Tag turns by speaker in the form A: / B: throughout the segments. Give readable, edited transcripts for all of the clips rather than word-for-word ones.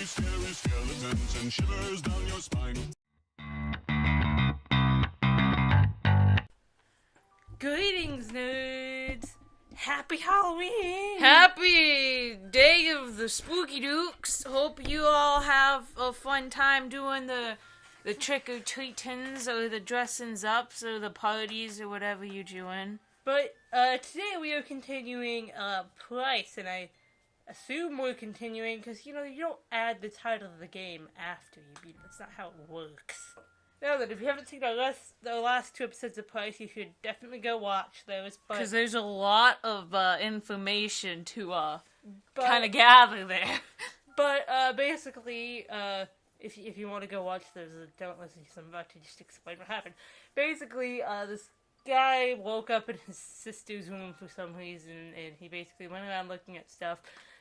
A: scary skeletons and shivers down your spine.
B: Greetings, nerds! Happy Halloween!
C: Happy day of the Spooky Dukes. Hope you all have a fun time doing the trick-or-treatings or the dressings ups or the parties or whatever you're doing.
B: But today we are continuing P.R.I.C.E, and I assume we're continuing because, you don't add the title of the game after you beat it. That's not how it works. Now then, if you haven't seen the last two episodes of P.R.I.C.E, you should definitely go watch those.
C: Because there's a lot of information to kind of gather there.
B: But basically, if you want to go watch those, don't listen to some about to just explain what happened. Basically, this guy woke up in his sister's room for some reason, and he basically went around looking at stuff,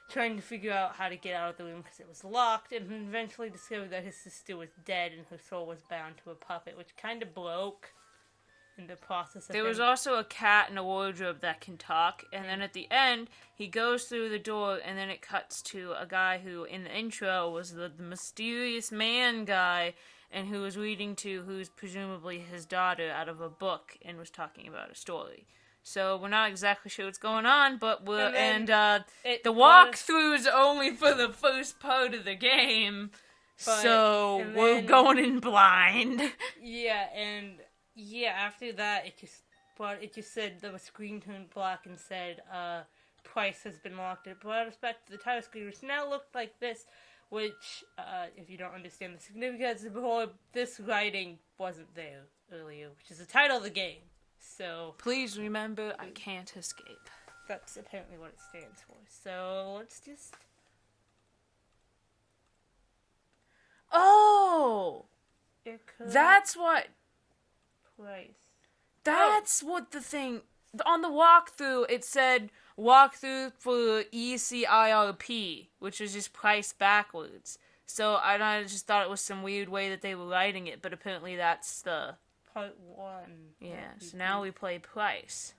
B: trying to figure out how to get out of the room because it was locked, and eventually discovered that his sister was dead and her soul was bound to a puppet, which kind of broke in the process of
C: There was also a cat in a wardrobe that can talk, and then at the end, he goes through the door, and then it cuts to a guy who, in the intro, was the mysterious man guy, and who was reading to who's presumably his daughter out of a book, and was talking about a story. So we're not exactly sure what's going on, but the walkthrough's only for the first part of the game, so we're going in blind.
B: After that, it just said the screen turned black and said, P.R.I.C.E has been locked. It brought us back to the title screen, which now looked like this, which, if you don't understand the significance before, this writing wasn't there earlier, which is the title of the game. So
C: please remember, I can't escape.
B: That's apparently what it stands for. So let's just...
C: Oh! That's what...
B: P.R.I.C.E.
C: That's what the thing... On the walkthrough, it said walkthrough for ECIRP, which was just price backwards. So I just thought it was some weird way that they were writing it, but apparently that's the...
B: Part 1.
C: Yeah, so now we play P.R.I.C.E.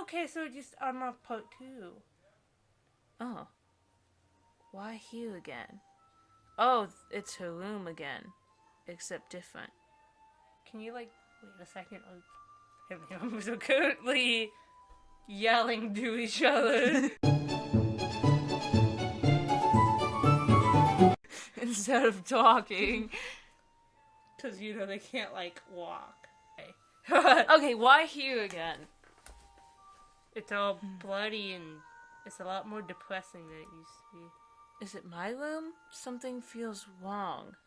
B: Okay, so just unlock part 2.
C: Oh. Why here again? Oh, it's her room again. Except different.
B: Can you, wait a second? Family members are currently yelling to each other.
C: Instead of talking.
B: Because, they can't, walk.
C: Okay, why here again?
B: It's all bloody and it's a lot more depressing than it used to be.
C: Is it my room? Something feels wrong.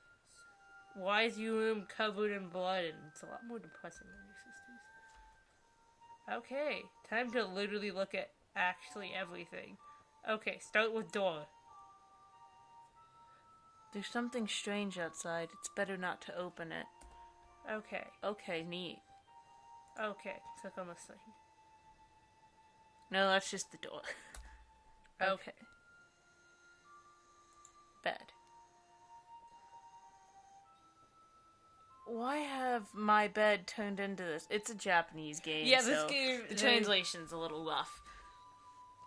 B: Why is your room covered in blood? And it's a lot more depressing than your sister's. Okay, time to literally look at actually everything. Okay, start with door.
C: There's something strange outside. It's better not to open it.
B: Okay.
C: Okay, neat.
B: Okay, click on this thing.
C: No, that's just the door. Okay. Bed. Why have my bed turned into this? It's a Japanese game,
B: yeah,
C: so
B: this game,
C: the translation's a little rough.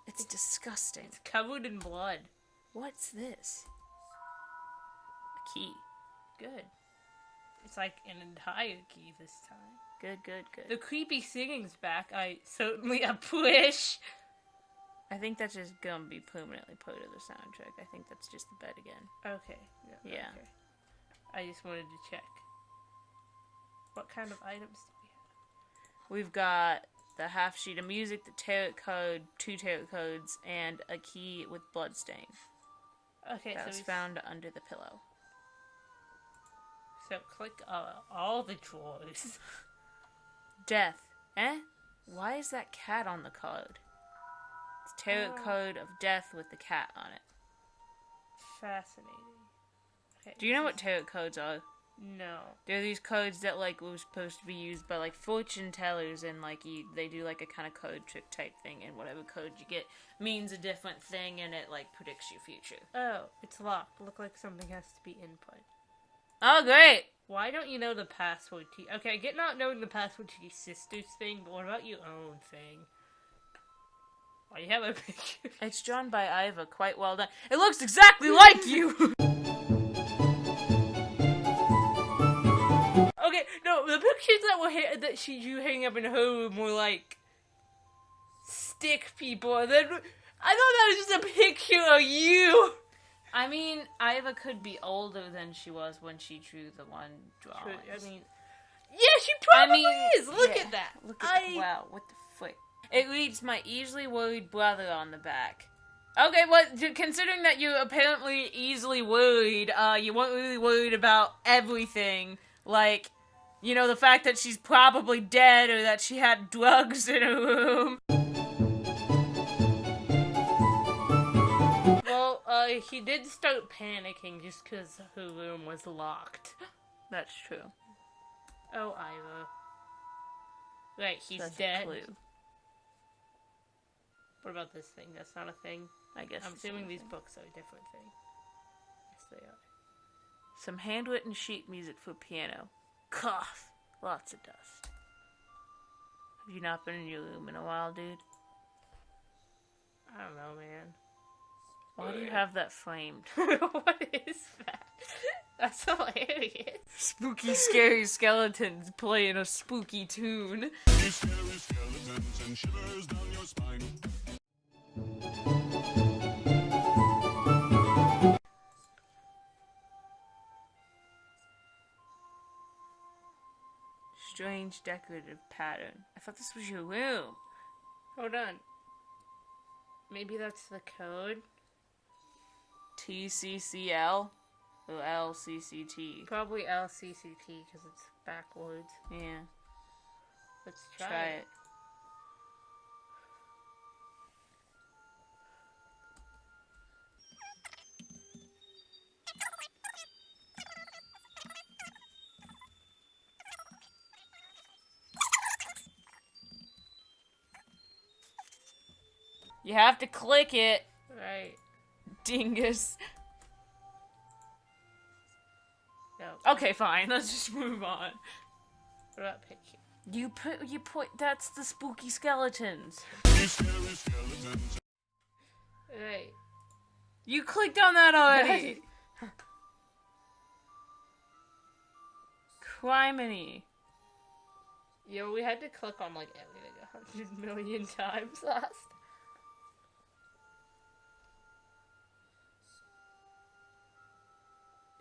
C: It's disgusting.
B: It's covered in blood.
C: What's this? A key.
B: Good. It's like an entire key this time.
C: Good.
B: The creepy singing's back. I certainly appreciate.
C: I think that's just gonna be permanently part of the soundtrack. I think that's just the bed again.
B: Okay.
C: Yeah.
B: Okay. I just wanted to check. What kind of items do we have?
C: We've got the half sheet of music, the tarot card, 2 tarot cards, and a key with bloodstain.
B: Okay,
C: That's found under the pillow.
B: So click all the drawers.
C: Death. Eh? Why is that cat on the card? It's tarot card of death with the cat on it.
B: Fascinating. Okay.
C: Do you know what tarot cards are?
B: No.
C: They're these cards that were supposed to be used by fortune tellers, and they do a kind of card trick type thing, and whatever code you get means a different thing, and it predicts your future.
B: Oh, it's locked. Look like something has to be input.
C: Oh, great!
B: Why don't you know the password to... Okay, I get not knowing the password to your sister's thing, but what about your own thing? Why do you have a picture?
C: It's drawn by Iva. Quite well done. It looks exactly like you!
B: the pictures that she drew hanging up in her room were like stick people, and then I thought that was just a picture of you.
C: I mean, Iva could be older than she was when she drew the one drawing.
B: I mean, yeah, she probably is. Look
C: yeah.
B: at that.
C: Look at that. Wow, what the frick? It reads, "My easily worried brother" on the back. Okay, well, considering that you're apparently easily worried, you weren't really worried about everything. Like, you know, the fact that she's probably dead or that she had drugs in her room.
B: Well, he did start panicking just because her room was locked.
C: That's true.
B: Oh, Iva. Right, he's
C: That's
B: dead.
C: a clue.
B: What about this thing? That's not a thing?
C: I guess
B: I'm
C: it's
B: assuming these
C: something.
B: books are a different thing. Yes, they are.
C: Some handwritten sheet music for piano. Cough. Lots of dust. Have you not been in your room in a while, dude?
B: I don't know, man.
C: Why do you have that framed?
B: What is that? That's hilarious.
C: Spooky, scary skeletons playing a spooky tune.
A: Scary skeletons and shivers down your spine.
C: Strange decorative pattern. I thought this was your room.
B: Hold on. Maybe that's the code?
C: TCCL? Or LCCT?
B: Probably LCCT because it's backwards.
C: Yeah.
B: Let's
C: Try it. You have to click it,
B: Right.
C: dingus.
B: No.
C: Okay, fine. Let's just move on.
B: What about picture?
C: You put. That's the spooky skeletons.
A: Scary skeletons.
B: Right.
C: You clicked on that already. Criminy.
B: Yo, we had to click on like everything 100 million times last.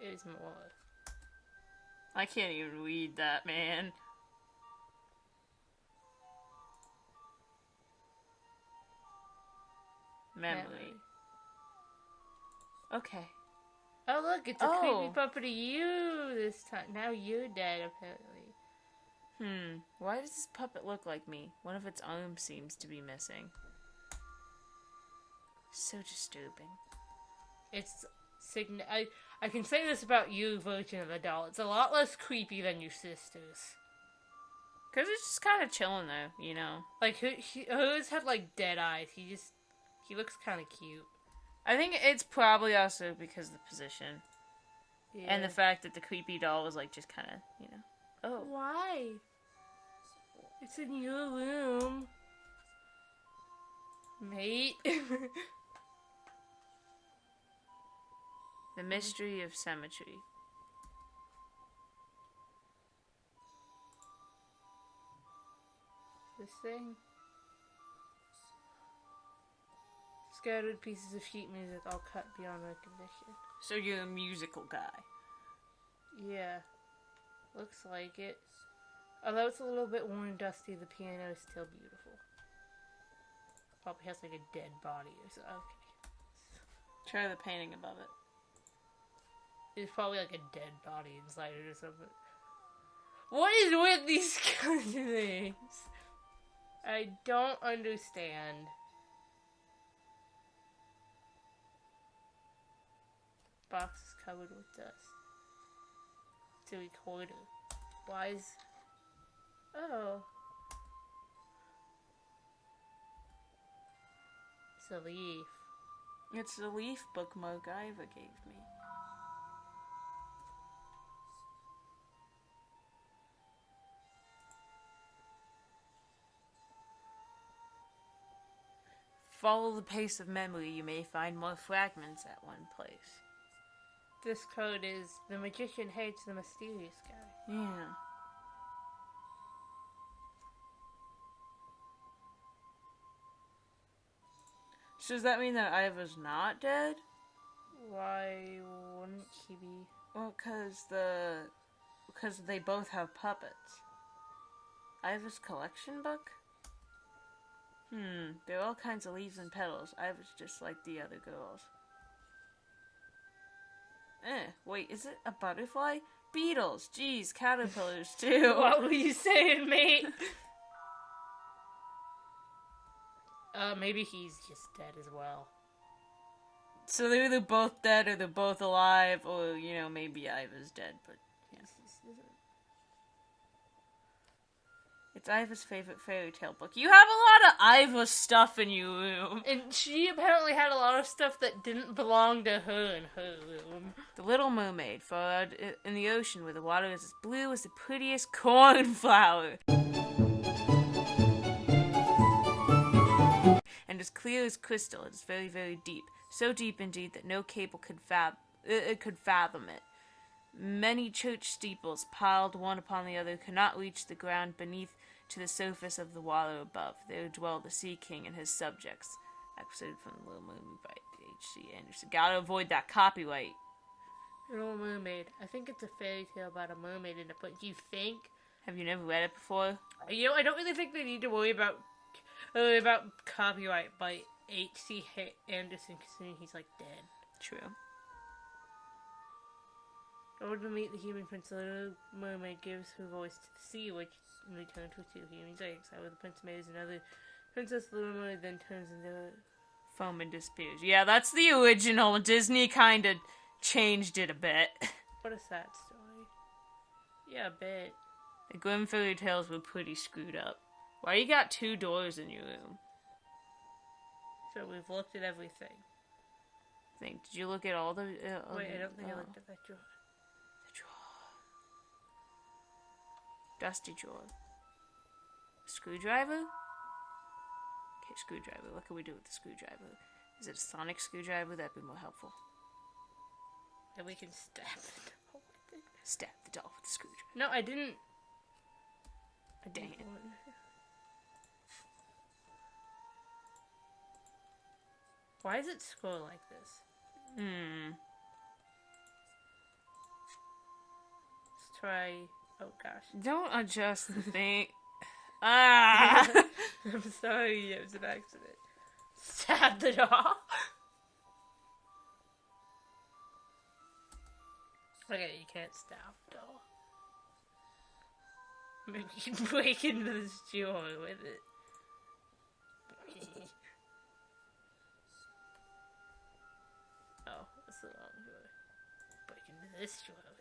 B: There's more.
C: I can't even read that, man. Memory. Okay.
B: Oh look, it's a
C: Oh.
B: creepy puppet of you this time. Now you're dead, apparently.
C: Why does this puppet look like me? One of its arms seems to be missing. So disturbing.
B: It's I can say this about you version of the doll. It's a lot less creepy than your sister's.
C: Cause it's just kind of chilling though, you know.
B: Like hers had like dead eyes. He looks kind of cute.
C: I think it's probably also because of the position
B: Yeah.
C: and the fact that the creepy doll was like just kind of, you know. Oh.
B: Why? It's in your room, mate.
C: The mystery of symmetry.
B: This thing. Scattered pieces of sheet music all cut beyond recognition.
C: So you're a musical guy.
B: Yeah. Looks like it. Although it's a little bit worn and dusty, the piano is still beautiful. Probably has like a dead body or so. Okay.
C: Try the painting above it.
B: There's probably like a dead body inside it or something. What is with these kinds of things? I don't understand. Box is covered with dust. It's a recorder. Why is... Oh. It's a leaf.
C: It's the leaf bookmark Iva gave me. Follow the pace of memory, you may find more fragments at one place.
B: This code is the magician hates the mysterious guy.
C: Yeah. So does that mean that Iva's not dead?
B: Why wouldn't he be?
C: Well, because they both have puppets. Iva's collection book? There are all kinds of leaves and petals. Iva's just like the other girls. Wait, is it a butterfly? Beetles, geez, caterpillars too.
B: What were you saying, mate? Maybe he's just dead as well.
C: So they're either both dead or they're both alive, or, maybe Iva's dead, but yeah. It's Iva's favorite fairy tale book. You have a lot of Iva stuff in your room.
B: And she apparently had a lot of stuff that didn't belong to her in her room.
C: The Little Mermaid, followed in the ocean where the water is as blue as the prettiest cornflower. And as clear as crystal, it is very, very deep. So deep indeed that no cable could fathom it. Many church steeples, piled one upon the other, could not reach the ground beneath to the surface of the water above. There dwell the Sea King and his subjects. Episode from The Little Mermaid by H.C. Anderson. Gotta avoid that copyright.
B: Little Mermaid. I think it's a fairy tale about a mermaid in it, but do you think?
C: Have you never read it before?
B: I don't really think they need to worry about copyright by H.C. Anderson, considering he's, dead.
C: True.
B: In order to meet the human prince, the Little Mermaid gives her voice to the sea, which in return to two humans. Exile with the prince marries another princess. The Little Mermaid then turns into
C: foam and disappears. Yeah, that's the original. Disney kind of changed it a bit.
B: What a sad story. Yeah, a bit.
C: The Grimm fairy tales were pretty screwed up. Why you got 2 doors in your room?
B: So we've looked at everything.
C: Did you look at all the...
B: Wait, I don't think I looked at that drawer.
C: Dusty drawer. Screwdriver? Okay, screwdriver. What can we do with the screwdriver? Is it a sonic screwdriver? That'd be more helpful.
B: And we can stab the doll with it.
C: Stab the doll with the screwdriver.
B: No, I didn't.
C: Dang it.
B: Why does it scroll like this? Let's try... Oh, gosh.
C: Don't adjust the thing. Ah!
B: I'm sorry, it was an accident. Stab the doll. Okay, you can't stab the doll. Maybe you can break into this drawer with it. Oh, that's the wrong drawer. Break into this drawer with it.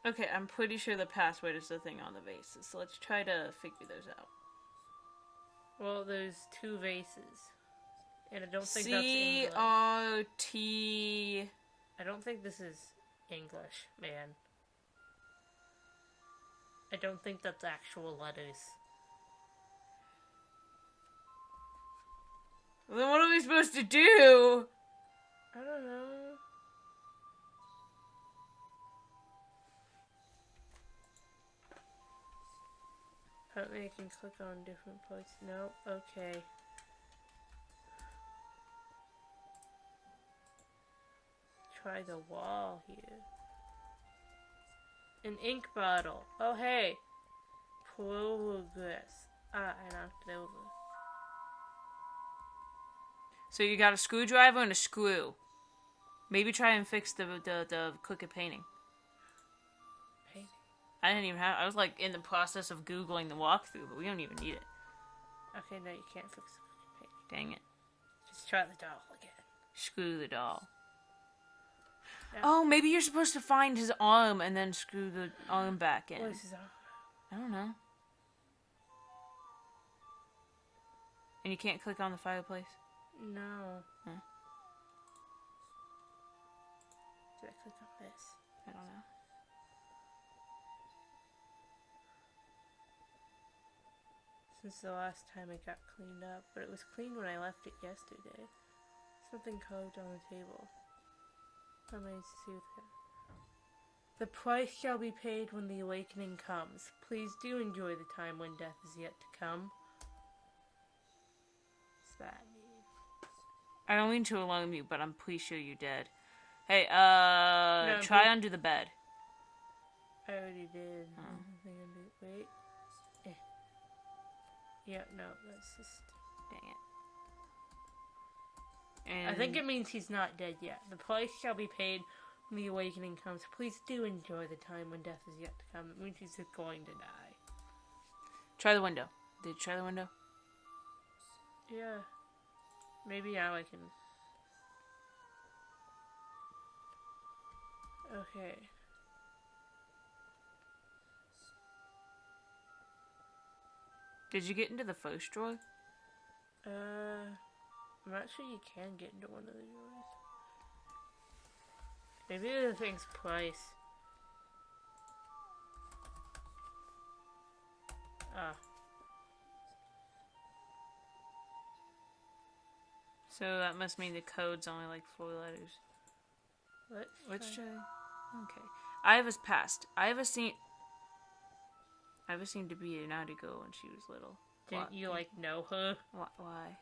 C: Okay, I'm pretty sure the password is the thing on the vases, so let's try to figure those out.
B: Well, there's 2 vases. And I don't think that's English.
C: C-R-T...
B: I don't think this is English, man. I don't think that's actual letters.
C: Well, then what are we supposed to do?
B: I don't know. Apparently I can click on different parts. No, okay. Try the wall here. An ink bottle. Oh hey. Progress. Ah, I knocked it over.
C: So you got a screwdriver and a screw. Maybe try and fix the crooked painting. I didn't even have... I was, in the process of Googling the walkthrough, but we don't even need it.
B: Okay, no, you can't fix the painting.
C: Dang it.
B: Just try the doll again.
C: Screw the doll.
B: No.
C: Oh, maybe you're supposed to find his arm and then screw the arm back in.
B: What is his arm?
C: I don't know. And you can't click on the fireplace?
B: No.
C: Huh?
B: Did I click on this?
C: I don't know.
B: Since the last time it got cleaned up, but it was clean when I left it yesterday. Something carved on the table. I managed to see with him. The price shall be paid when the awakening comes. Please do enjoy the time when death is yet to come. What's that mean?
C: I don't mean to alarm you, but I'm pretty sure you're dead. Hey,
B: No,
C: try under the bed.
B: I already did. Wait. Yeah, no, that's just...
C: Dang it. And
B: I think it means he's not dead yet. The price shall be paid when the awakening comes. Please do enjoy the time when death is yet to come. It means he's going to die.
C: Try the window. Did you try the window?
B: Yeah. Maybe now I can... Okay.
C: Did you get into the first drawer?
B: I'm not sure you can get into one of the drawers. Maybe the thing's price. Ah.
C: So that must mean the code's only like 4 letters.
B: Let's try.
C: Okay. Iva's passed. Iva seemed to be a naughty girl when she was little.
B: Didn't you, like, know her?
C: Why?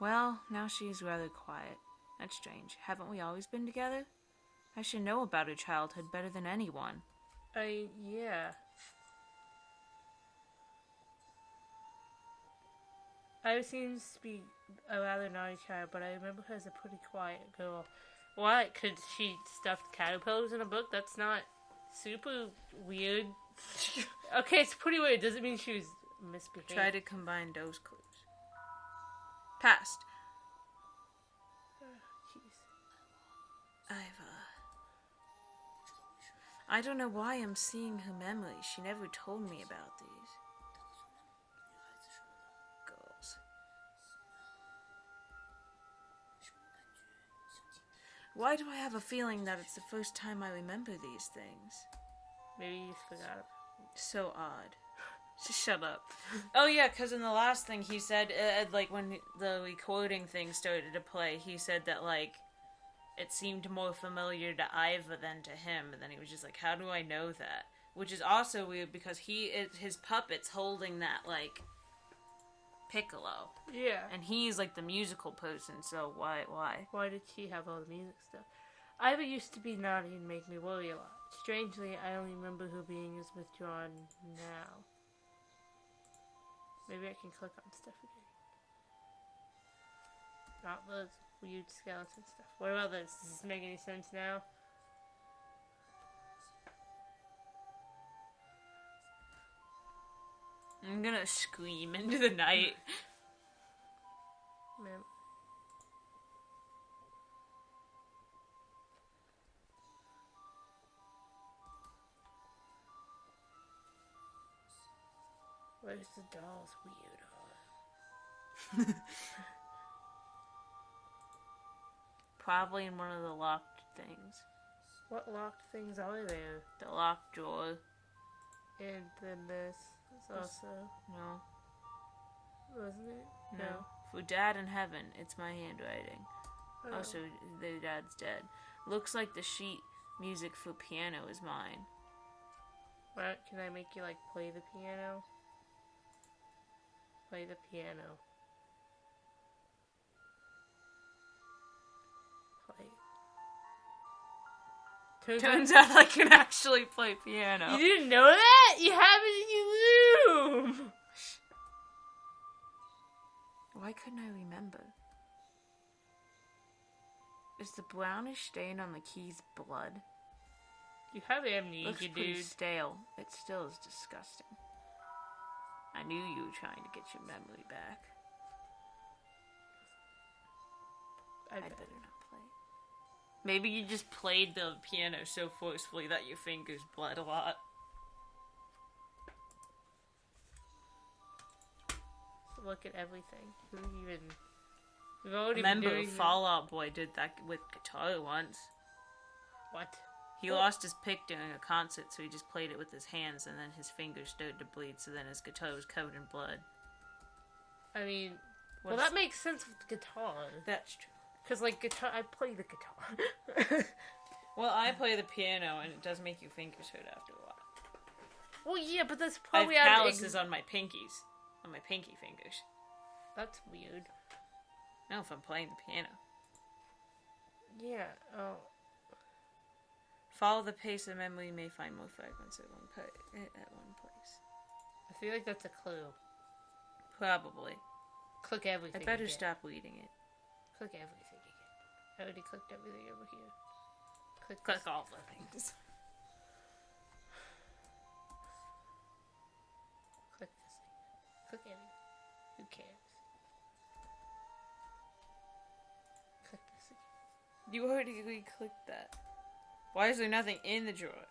C: Well, now she's rather quiet. That's strange. Haven't we always been together? I should know about her childhood better than anyone.
B: Yeah. Iva seems to be a rather naughty child, but I remember her as a pretty quiet girl. What? Could she stuff caterpillars in a book? That's not super weird. Okay, it's pretty weird. Doesn't mean she was misbehaved.
C: Try to combine those clues. Passed.
B: Jeez.
C: Iva. I don't know why I'm seeing her memories. She never told me about these. Girls. Why do I have a feeling that it's the first time I remember these things?
B: Maybe you just forgot.
C: So odd. Just shut up. Oh yeah, because in the last thing he said, like when the recording thing started to play, he said that like it seemed more familiar to Iva than to him, and then he was just like, "How do I know that?" Which is also weird because his puppet's holding that like piccolo,
B: Yeah.
C: and he's like the musical person. So why?
B: Why did she have all the music stuff? Iva used to be naughty and make me worry a lot. Strangely, I only remember her being as withdrawn now. Maybe I can click on stuff again. Not those weird skeleton stuff. What about this? Does this make any sense now?
C: I'm gonna scream into the night.
B: Man. Where's the doll's weird?
C: Probably in one of the locked things.
B: What locked things are there?
C: The locked drawer.
B: And then this is also...
C: No.
B: Wasn't it?
C: No. For Dad in heaven, it's my handwriting.
B: Oh.
C: Also, their dad's dead. Looks like the sheet music for piano is mine.
B: What? Can I make you, like, play the piano? Play the piano. Play.
C: Turns out I can actually play piano.
B: You didn't know that? You have it in your room!
C: Why couldn't I remember? Is the brownish stain on the keys blood?
B: You have amnesia,
C: Looks pretty
B: dude.
C: stale. It still is disgusting. I knew you were trying to get your memory back. I'd better not play. Maybe you just played the piano so forcefully that your fingers bled a lot.
B: Look at everything. Who even... We've already
C: Remember,
B: been doing
C: Fall Out Boy did that with guitar once.
B: What?
C: He lost his pick during a concert, so he just played it with his hands, and then his fingers started to bleed, so then his guitar was covered in blood.
B: I mean... Well, that makes sense with guitar.
C: That's true.
B: Because, like, guitar... I play the guitar.
C: Well, I play the piano, and it does make your fingers hurt after a while.
B: Well, yeah, but that's
C: I
B: probably
C: have
B: out of
C: calluses on my pinkies. On my pinky fingers.
B: That's weird.
C: No, if I'm playing the piano.
B: Yeah, oh.
C: Follow the pace of memory, you may find more fragments at one place.
B: I feel like that's a clue.
C: Probably.
B: Click everything
C: I better
B: again.
C: stop reading it.
B: Click everything again. I already clicked everything over here. Click
C: all the things.
B: Click this thing. Click everything. Who cares? Click this again.
C: You already re-clicked that. Why is there nothing in the drawer?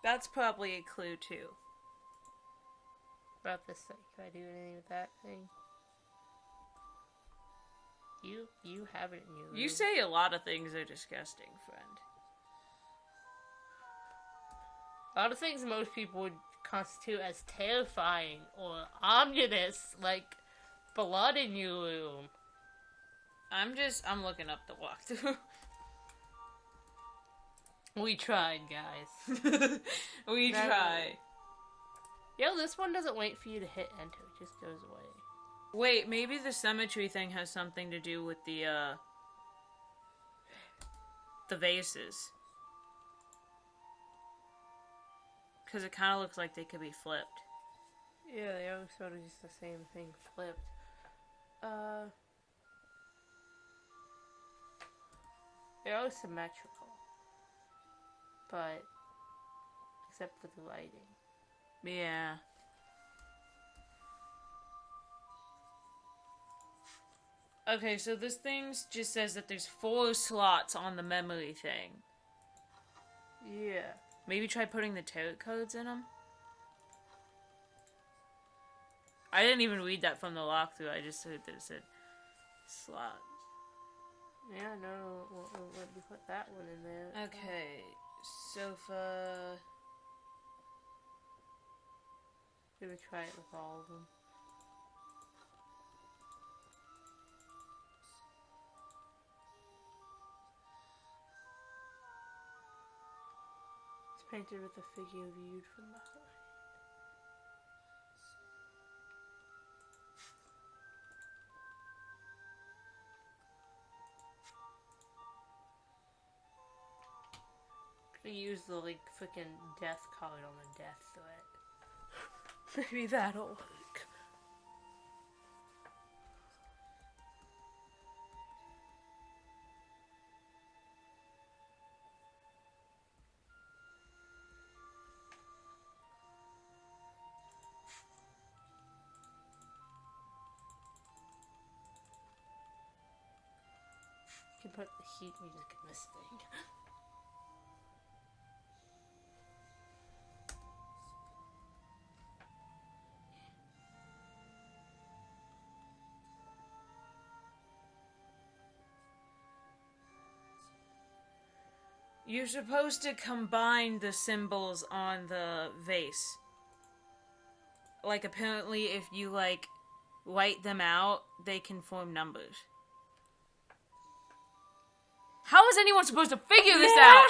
C: That's probably a clue too.
B: About this thing. Can I do anything with that thing? You have it in your room.
C: You say a lot of things are disgusting, friend.
B: A lot of things most people would constitute as terrifying or ominous, like blood in your room.
C: I'm looking up the walkthrough.
B: We tried, guys.
C: We try.
B: Yo, this one doesn't wait for you to hit enter. It just goes away.
C: Wait, maybe the cemetery thing has something to do with the vases. Because it kind of looks like they could be flipped.
B: Yeah, they are sort of just the same thing flipped. They're all symmetrical. But, except for the lighting.
C: Yeah. Okay, so this thing just says that there's 4 slots on the memory thing.
B: Yeah.
C: Maybe try putting the tarot cards in them? I didn't even read that from the walkthrough, I just heard that it said slot.
B: Yeah, no, we'll let me put that one in there.
C: Okay, sofa.
B: Gonna try it with all of them. It's painted with a figure viewed from behind. I use the freaking death card on the death threat. Maybe that'll work. You can put the heat music in this thing.
C: You're supposed to combine the symbols on the vase. Like, apparently, if you, write them out, they can form numbers. How is anyone supposed to figure this out?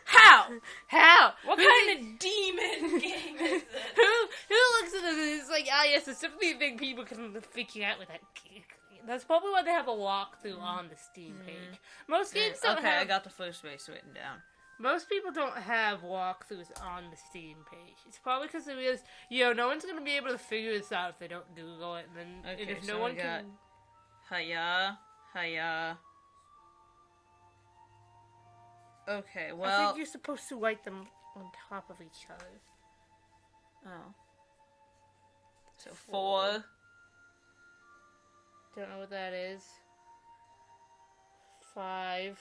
C: How?
B: How?
C: What kind of demon game is this?
B: Who looks at this and is like, ah, yes, it's definitely a thing people can figure out with that. That's probably why they have a walkthrough on the Steam page. Most games don't have...
C: I got the first race written down.
B: Most people don't have walkthroughs on the Steam page. It's probably because they realize, no one's going to be able to figure this out if they don't Google it. And then if no one can...
C: Hiya. Okay, well...
B: I think you're supposed to write them on top of each other.
C: Oh. So 4...
B: Don't know what that is. 5.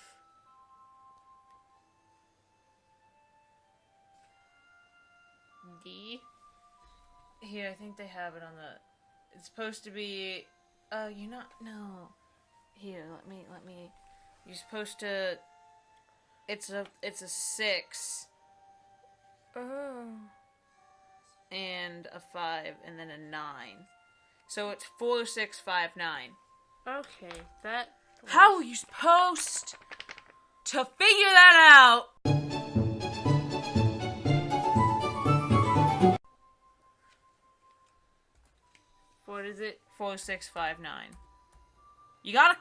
B: D.
C: Here, I think they have it on the... It's supposed to be... you're not... No. Here, let me... You're supposed to... It's a 6.
B: Oh.
C: And a 5, and then a 9. So it's 4, 6, 5, 9.
B: Okay, that...
C: How are you supposed to figure that out?
B: What is it?
C: 4659. You gotta...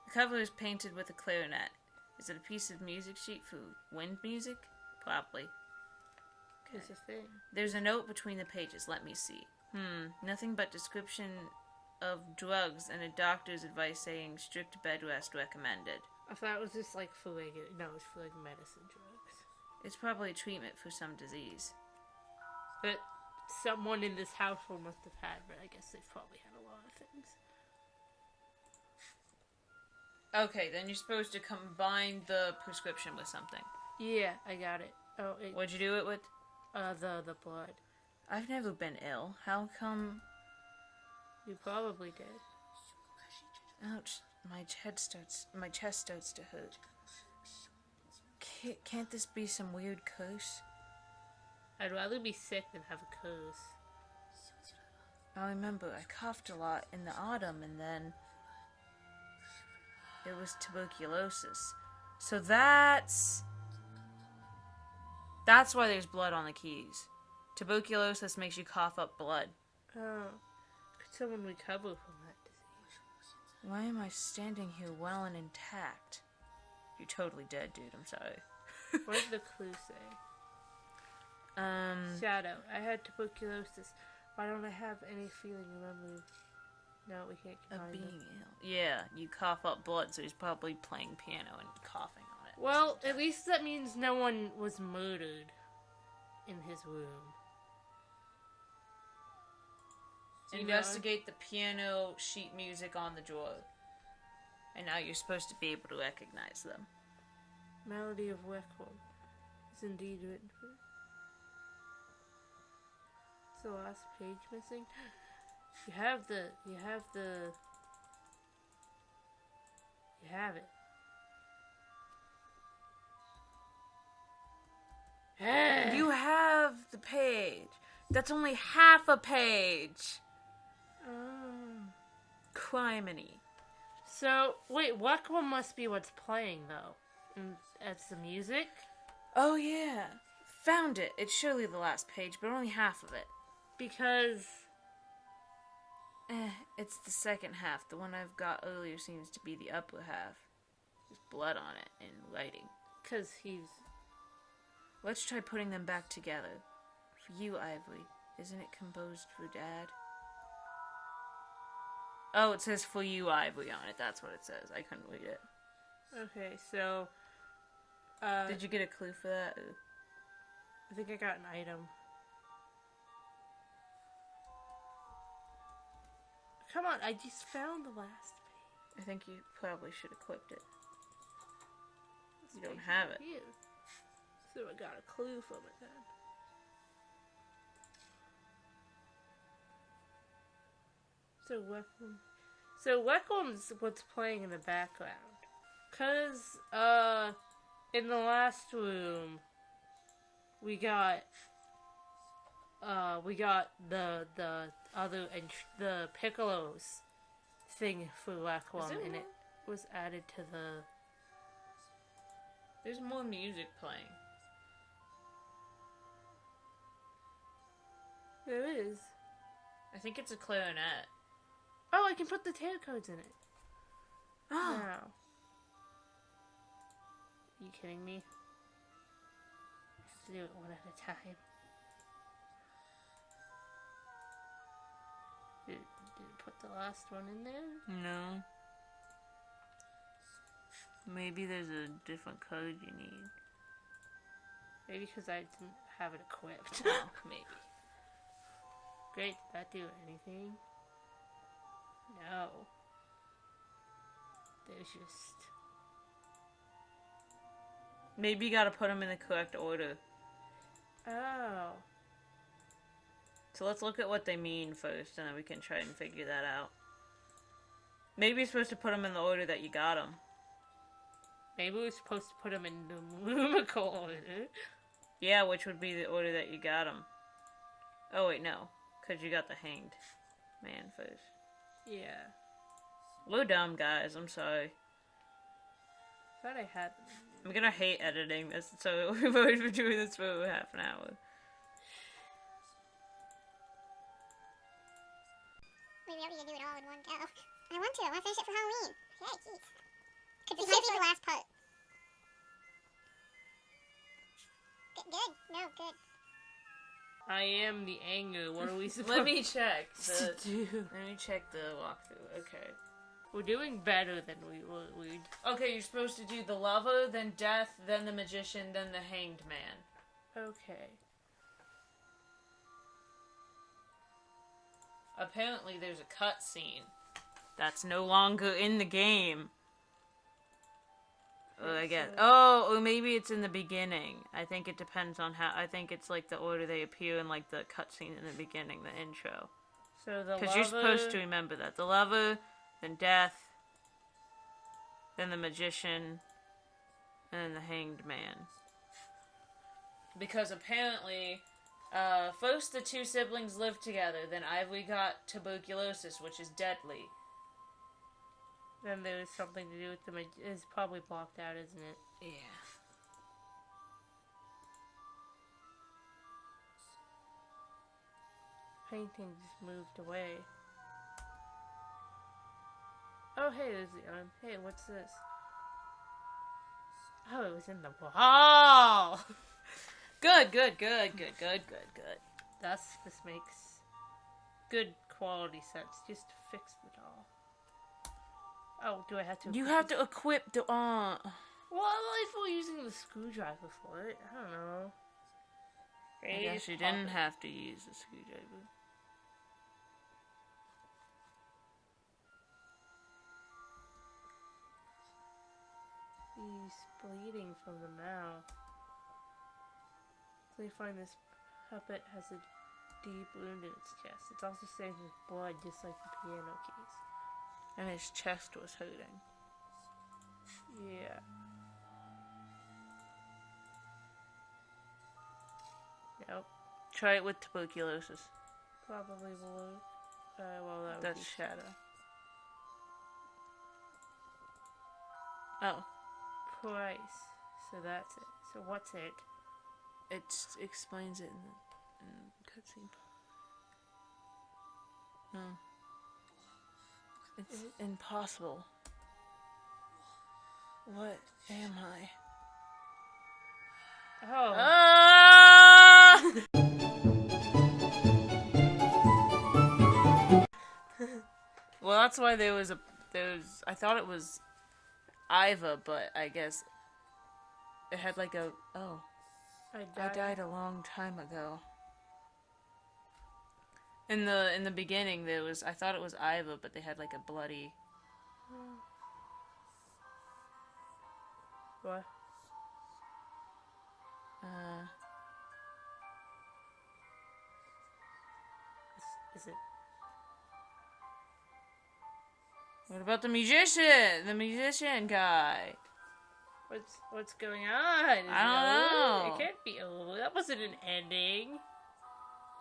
C: The cover is painted with a clarinet. Is it a piece of music sheet for wind music? Probably.
B: It's a thing.
C: There's a note between the pages. Let me see. Nothing but description of drugs and a doctor's advice saying strict bed rest recommended.
B: I thought it was just like for regular... No, it's for like medicine drugs.
C: It's probably a treatment for some disease.
B: That someone in this household must have had, but I guess they've probably had a lot of things.
C: Okay, then you're supposed to combine the prescription with something.
B: Yeah, I got it. Oh,
C: What'd you do it with?
B: The blood.
C: I've never been ill. How come...
B: You probably did.
C: Ouch. My chest starts to hurt. Can't this be some weird curse?
B: I'd rather be sick than have a curse.
C: I remember I coughed a lot in the autumn and then... It was tuberculosis. So that's why there's blood on the keys. Tuberculosis makes you cough up blood.
B: Oh. Could someone recover from that disease?
C: Why am I standing here well and intact? You're totally dead, dude. I'm sorry.
B: What did the clue say? Shadow. I had tuberculosis. Why don't I have any feeling or memory? No, we can't combine
C: Of being
B: them.
C: ill. Yeah, you cough up blood, so he's probably playing piano and coughing on it.
B: Well, at least that means no one was murdered in his room.
C: Investigate the piano sheet music on the drawer. And now you're supposed to be able to recognize them.
B: Melody of Requiem is indeed written for... It's the last page missing. You have it.
C: You have the page. That's only half a page. Criminy.
B: So, wait, Requiem must be what's playing, though. That's the music?
C: Oh, yeah. Found it. It's surely the last page, but only half of it.
B: Because...
C: It's the second half. The one I've got earlier seems to be the upper half. There's blood on it and writing.
B: Because he's...
C: Let's try putting them back together. For you, Ivory. Isn't it composed for Dad? Oh, it says for you, Ivory on it. That's what it says. I couldn't read it.
B: Okay, so...
C: Did you get a clue for that?
B: I think I got an item. Come on, I just found the last page.
C: I think you probably should have clipped it. You don't have it.
B: Here. So I got a clue from it then. So Requiem's what's playing in the background. 'Cause, in the last room, we got the other, the Piccolo's thing for Requiem, and it was added to the...
C: There's more music playing.
B: There is.
C: I think it's a clarinet.
B: Oh, I can put the tarot cards in it.
C: Oh.
B: Wow. Are you kidding me? I have to do it one at a time. Did it put the last one in there?
C: No. Maybe there's a different code you need.
B: Maybe because I didn't have it equipped.
C: Oh, maybe.
B: Great, did that do anything? No. There's just...
C: Maybe you gotta put them in the correct order.
B: Oh.
C: So let's look at what they mean first, and then we can try and figure that out. Maybe you're supposed to put them in the order that you got them.
B: Maybe we're supposed to put them in the numerical order.
C: Yeah, which would be the order that you got them. Oh wait, no, because you got the hanged man first.
B: Yeah.
C: We're dumb, guys. I'm sorry.
B: Thought I had them.
C: I'm gonna hate editing this, so we've already been doing this for half an hour.
D: We don't need to do it all in one go. I want to. I want to finish it for Halloween. Okay, jeez. This might be the last part. Good. No, good.
B: I am the anger. What are we supposed
C: Let me check
B: to do?
C: Let me check the walkthrough. Okay.
B: We're doing better than we.
C: Okay, you're supposed to do the lover, then death, then the magician, then the hanged man.
B: Okay.
C: Apparently there's a cutscene that's no longer in the game. I guess. Oh, or maybe it's in the beginning. I think it depends on how. I think it's like the order they appear in, like the cutscene in the beginning, the intro.
B: So the
C: Because you're supposed to remember that. The lover, then death, then the magician, and then the hanged man. Because apparently, first the two siblings lived together, then Ivory got tuberculosis, which is deadly.
B: Then there's something to do with the it's probably blocked out, isn't it?
C: Yeah.
B: Painting just moved away. Oh, hey, there's the arm. Hey, what's this? Oh, it was in the wall.
C: Good.
B: This makes good quality sense. Just fix the doll. Oh, do I have to?
C: You have to equip the.
B: Well, if we're using the screwdriver for it, I don't know.
C: I guess you didn't have to use the screwdriver.
B: He's bleeding from the mouth. So you find this puppet has a deep wound in its chest. It's also stained with blood, just like the piano keys.
C: And his chest was hurting.
B: Yeah. Nope.
C: Try it with tuberculosis.
B: Probably will. Well, that would
C: That's
B: be
C: shadow. Oh.
B: P.R.I.C.E. So that's it. So what's it?
C: It explains it in the cutscene. No. It's impossible. What am I?
B: Oh.
C: Ah! Well, that's why there's I thought it was Iva, but I guess it had like a I died a long time ago. In the beginning I thought it was Iva, but they had like a bloody
B: What? Is it?
C: What about the musician? The musician guy.
B: What's going on? Is
C: I don't know.
B: It can't be over. That wasn't an ending.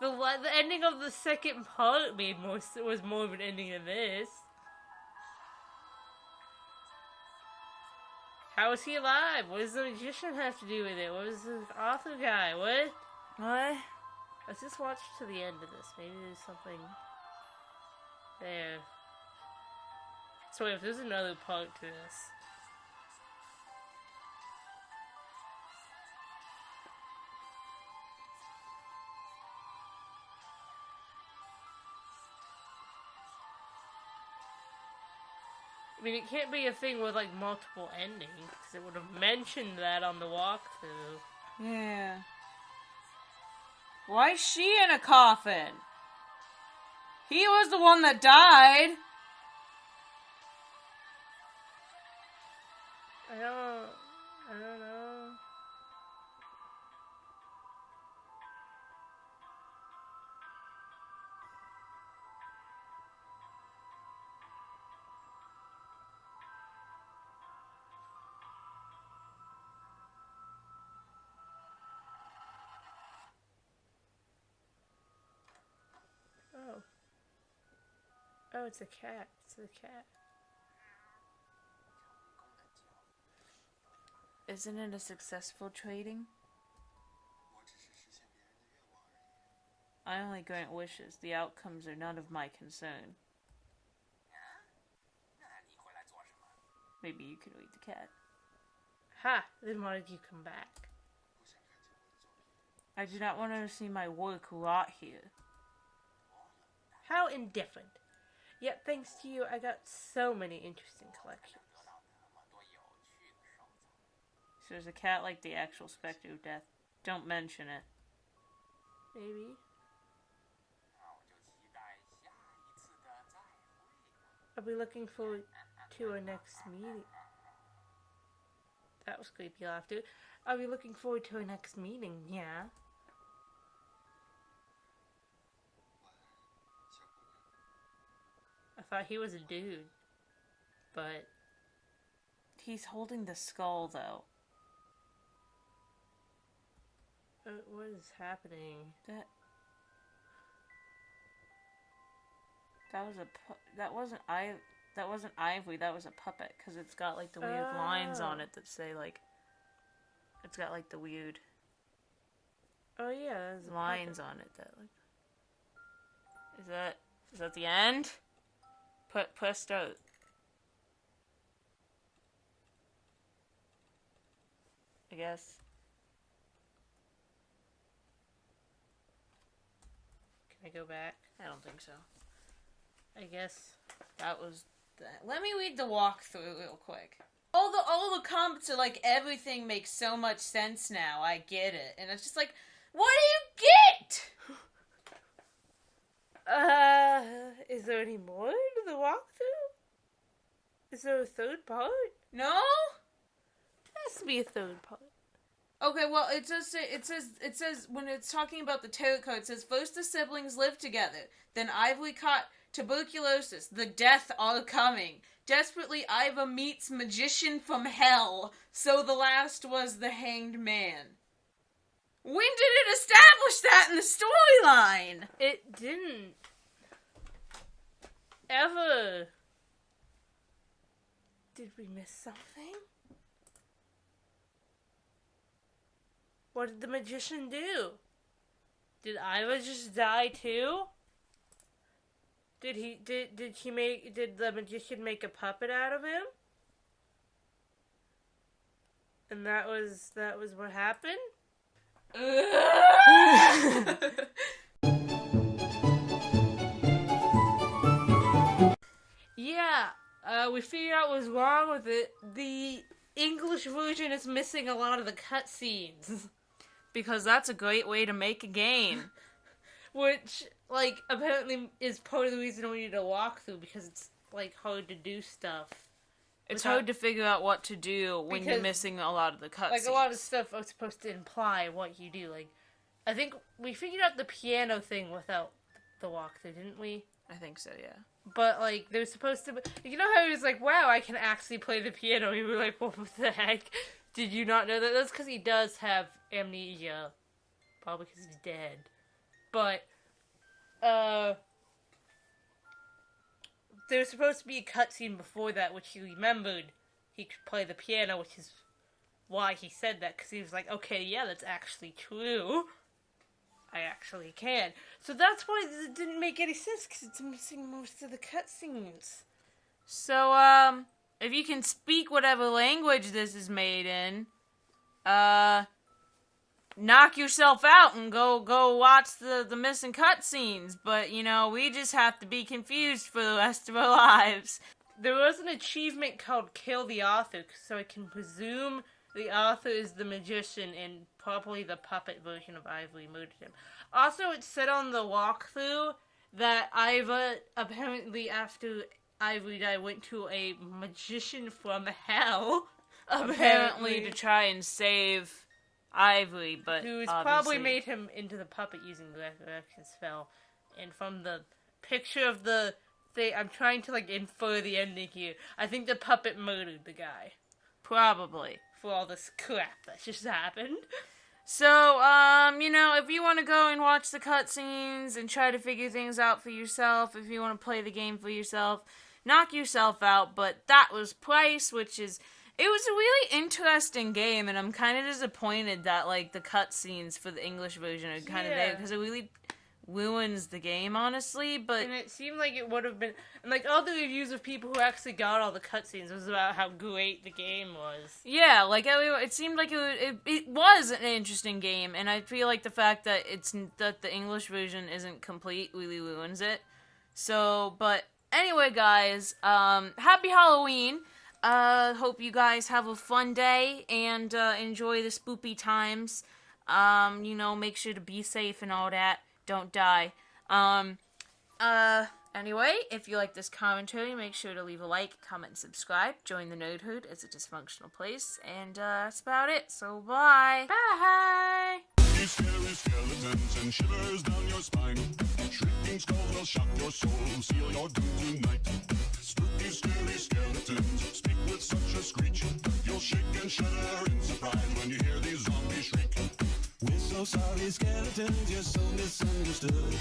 B: The ending of the second part was more of an ending than this. How is he alive? What does the magician have to do with it? What is the author guy? What?
C: What?
B: Let's just watch to the end of this. Maybe there's something there. So if there's another part to this. I mean, it can't be a thing with, like, multiple endings, because it would have mentioned that on the walkthrough.
C: Yeah. Why is she in a coffin? He was the one that died.
B: I don't know. Oh, it's a cat. It's a cat.
C: Isn't it a successful trading? I only grant wishes. The outcomes are none of my concern. Maybe you could read the cat.
B: Ha! Then why did you come back?
C: I do not want her to see my work rot here.
B: How indifferent. Yet thanks to you, I got so many interesting collections.
C: So is a cat like the actual specter of death? Don't mention it.
B: Maybe. I'll be looking forward to our next meeting. That was creepy laughter. I'll be looking forward to our next meeting, yeah. I thought he was a dude. But
C: He's holding the skull, though.
B: what is happening?
C: That wasn't ivory. That was a puppet because it's got like the weird lines on it that say like. It's got like the weird
B: Oh yeah, there's a
C: lines
B: puppet.
C: on it that like. Is that the end? Press start. I guess.
B: Can I go back?
C: I don't think so.
B: I guess.
C: That was that. Let me read the walkthrough real quick. All the comments are like, everything makes so much sense now. I get it. And it's just like, what do you get?
B: Is there any more to the walkthrough? Is there a third part?
C: No?
B: There has to be a third part.
C: Okay, well, it says when it's talking about the tarot card, it says first the siblings live together, then Ivory caught tuberculosis, the death are coming. Desperately, Iva meets magician from hell, so the last was the hanged man. When did it establish that in the storyline?
B: It didn't. Ever. Did we miss something? What did the magician do? Did Iva just die too? Did the magician make a puppet out of him? And that was what happened? Yeah, we figured out what was wrong with it. The English version is missing a lot of the cutscenes.
C: Because that's a great way to make a game.
B: Which, like, apparently is part of the reason we need a walkthrough, because it's, like, hard to do stuff.
C: It's hard to figure out what to do when you're missing a lot of the cutscenes.
B: Like, a lot of stuff are supposed to imply what you do. Like, I think we figured out the piano thing without the walkthrough, didn't we?
C: I think so, yeah.
B: But, like, there's supposed to be... You know how he was like, wow, I can actually play the piano? We were like, what the heck? Did you not know that? That's because he does have amnesia. Probably because he's dead. But, there's supposed to be a cutscene before that, which he remembered he could play the piano, which is why he said that, because he was like, okay, yeah, that's actually true. I actually can. So that's why it didn't make any sense, because it's missing most of the cutscenes.
C: So, if you can speak whatever language this is made in, knock yourself out and go watch the missing cutscenes. But, you know, we just have to be confused for the rest of our lives.
B: There was an achievement called Kill the Author, so I can presume the author is the magician and probably the puppet version of Ivory murdered him. Also, it said on the walkthrough that Iva, apparently after Ivory died, went to a magician from hell.
C: Apparently to try and save Ivory, but
B: who's
C: obviously
B: probably made him into the puppet using the resurrection spell. And from the picture of the thing, I'm trying to, like, infer the ending here. I think the puppet murdered the guy.
C: Probably.
B: For all this crap that just happened.
C: So, if you want to go and watch the cutscenes and try to figure things out for yourself, if you want to play the game for yourself, knock yourself out. But that was P.R.I.C.E, it was a really interesting game, and I'm kind of disappointed that, like, the cutscenes for the English version are kind of there, because it really ruins the game, honestly, but...
B: And it seemed like it would have been... And, like, all the reviews of people who actually got all the cutscenes was about how great the game was.
C: Yeah, like, it seemed like it was an interesting game, and I feel like the fact that that the English version isn't complete really ruins it. So, but anyway, guys, happy Halloween! Hope you guys have a fun day, and enjoy the spoopy times. Make sure to be safe and all that. Don't die. Anyway, if you like this commentary, make sure to leave a like, comment, and subscribe. Join the Nerdhood. It's a dysfunctional place. And, that's about it. So, bye. Bye!
A: Scary skeletons and shivers down your spine. Shrieking skulls will shock your soul, seal your doom tonight. Spooky, scary skeletons speak with such a screech. You'll shake and shudder in surprise when you hear these zombies shriek. We're so sorry, skeletons, you're so misunderstood.